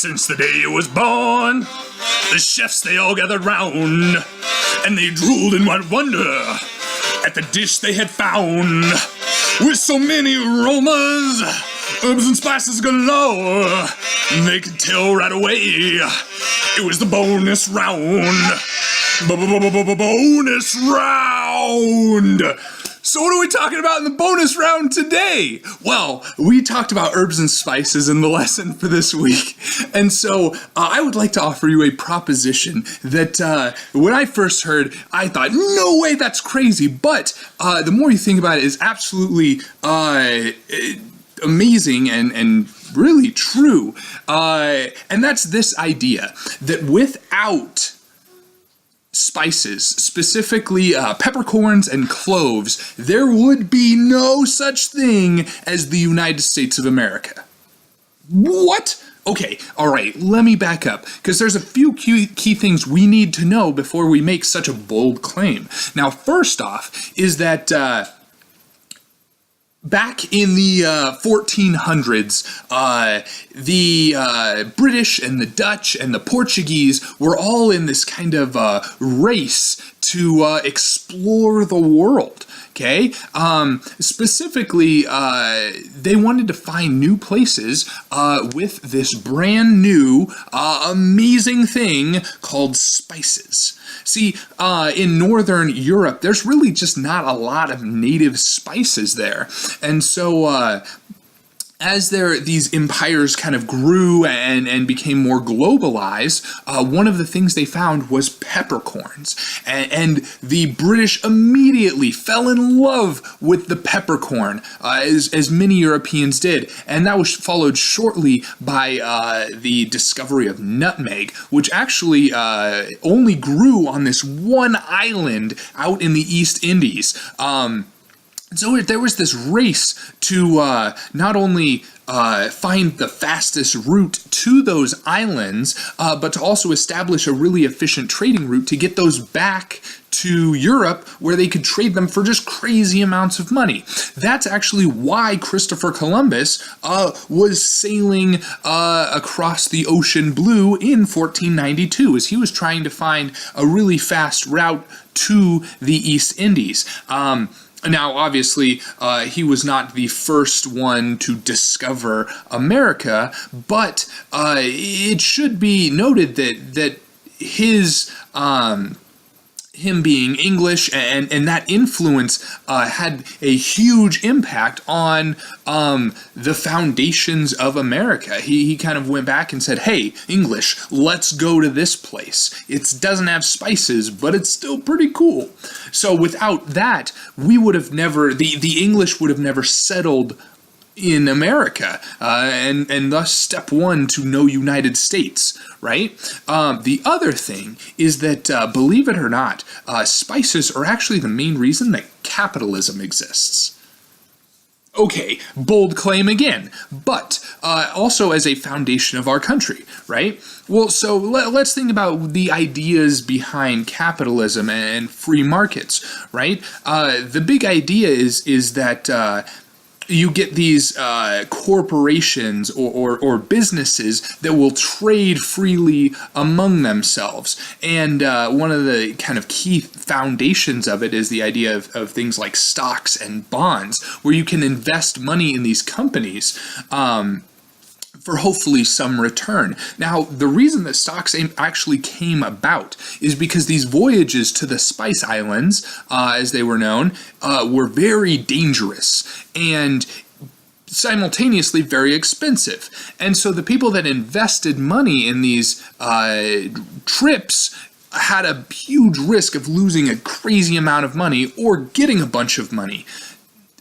Since the day it was born, the chefs they all gathered round, and they drooled in what wonder at the dish they had found. With so many aromas, herbs and spices galore, they could tell right away it was the bonus round. Bonus round! So what are we talking about in the bonus round today? Well, we talked about herbs and spices in the lesson for this week. And so I would like to offer you a proposition that when I first heard, I thought, no way, that's crazy. But the more you think about it, is absolutely amazing and really true. And that's this idea that without spices, specifically peppercorns and cloves, there would be no such thing as the United States of America. What? Okay, all right, let me back up, because there's a few key things we need to know before we make such a bold claim. Now, first off, is that back in the 1400s, the British and the Dutch and the Portuguese were all in this kind of race to explore the world. Okay, specifically, they wanted to find new places with this brand new, amazing thing called spices. See, in Northern Europe, there's really just not a lot of native spices there. And so, as these empires kind of grew and became more globalized, one of the things they found was peppercorns. And the British immediately fell in love with the peppercorn, as many Europeans did. And that was followed shortly by the discovery of nutmeg, which actually only grew on this one island out in the East Indies. So there was this race to not only find the fastest route to those islands, but to also establish a really efficient trading route to get those back to Europe, where they could trade them for just crazy amounts of money. That's actually why Christopher Columbus was sailing across the ocean blue in 1492, as he was trying to find a really fast route to the East Indies. Now, obviously, he was not the first one to discover America, but it should be noted that his him being English and that influence had a huge impact on the foundations of America. He kind of went back and said, hey, English, let's go to this place. It doesn't have spices, but it's still pretty cool. So without that, we would have never, the English would have never settled in America, and thus step one to no United States, right? The other thing is that, believe it or not, spices are actually the main reason that capitalism exists. Okay, bold claim again, but also as a foundation of our country, right? Well, so let's think about the ideas behind capitalism and free markets, right? The big idea is that you get these corporations or businesses that will trade freely among themselves. And one of the kind of key foundations of it is the idea of things like stocks and bonds, where you can invest money in these companies for hopefully some return. Now, the reason that stocks actually came about is because these voyages to the Spice Islands, as they were known, were very dangerous and simultaneously very expensive. And so the people that invested money in these trips had a huge risk of losing a crazy amount of money or getting a bunch of money,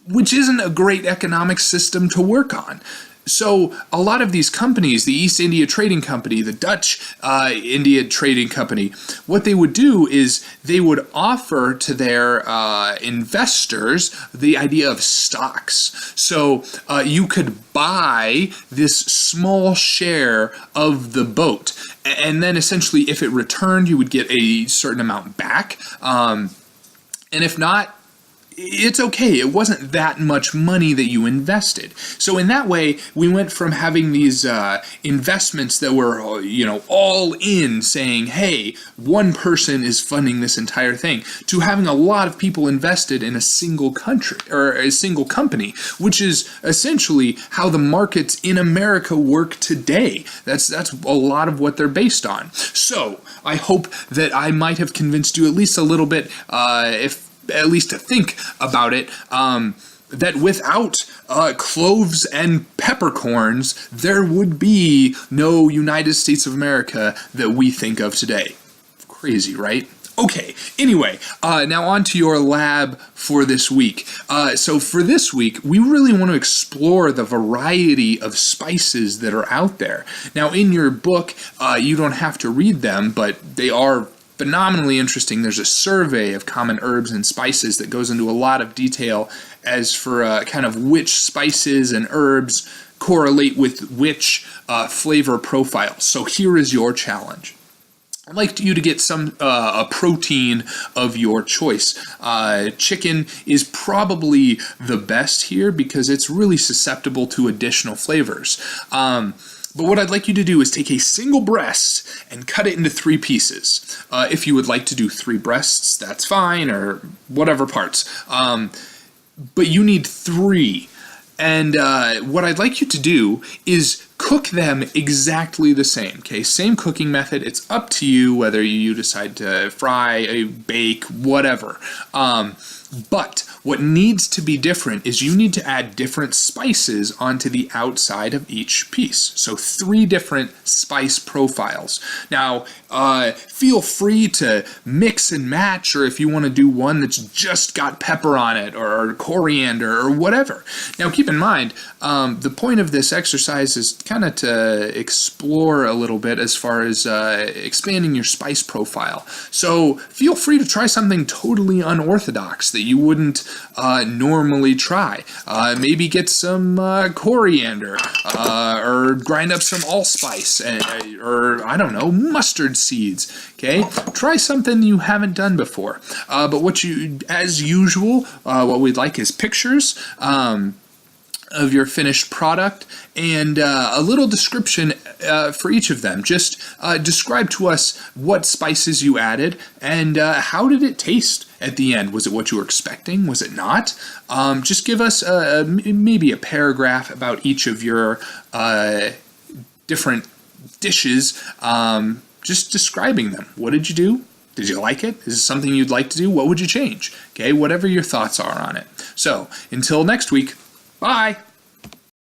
which isn't a great economic system to work on. So a lot of these companies, the East India Trading Company, the Dutch India Trading Company, what they would do is they would offer to their investors the idea of stocks. So you could buy this small share of the boat, and then essentially if it returned, you would get a certain amount back. And if not, it's okay. It wasn't that much money that you invested. So in that way, we went from having these investments that were, all in, saying, hey, one person is funding this entire thing, to having a lot of people invested in a single country or a single company, which is essentially how the markets in America work today. That's a lot of what they're based on. So I hope that I might have convinced you at least a little bit, at least to think about it, that without cloves and peppercorns, there would be no United States of America that we think of today. Crazy, right? Okay, anyway, now on to your lab for this week. So for this week, we really want to explore the variety of spices that are out there. Now in your book, you don't have to read them, but they are phenomenally interesting. There's a survey of common herbs and spices that goes into a lot of detail as for kind of which spices and herbs correlate with which flavor profiles. So here is your challenge. I'd like you to get a protein of your choice. Chicken is probably the best here because it's really susceptible to additional flavors. But what I'd like you to do is take a single breast and cut it into 3 pieces. If you would like to do 3 breasts, that's fine, or whatever parts. But you need 3. And what I'd like you to do is cook them exactly the same, okay? Same cooking method. It's up to you whether you decide to fry, bake, whatever. But what needs to be different is you need to add different spices onto the outside of each piece. So 3 different spice profiles. Now, feel free to mix and match, or if you want to do one that's just got pepper on it, or coriander, or whatever. Now, keep in mind, the point of this exercise is kind of to explore a little bit as far as expanding your spice profile. So feel free to try something totally unorthodox that you wouldn't normally try. Maybe get some coriander, or grind up some allspice, or I don't know, mustard seeds. Okay, try something you haven't done before. But as usual, what we'd like is pictures of your finished product and a little description for each of them. Just describe to us what spices you added and how did it taste at the end. Was it what you were expecting? Was it not? Just give us maybe a paragraph about each of your different dishes, just describing them. What did you do? Did you like it? Is it something you'd like to do? What would you change? Okay, whatever your thoughts are on it. So, until next week, bye!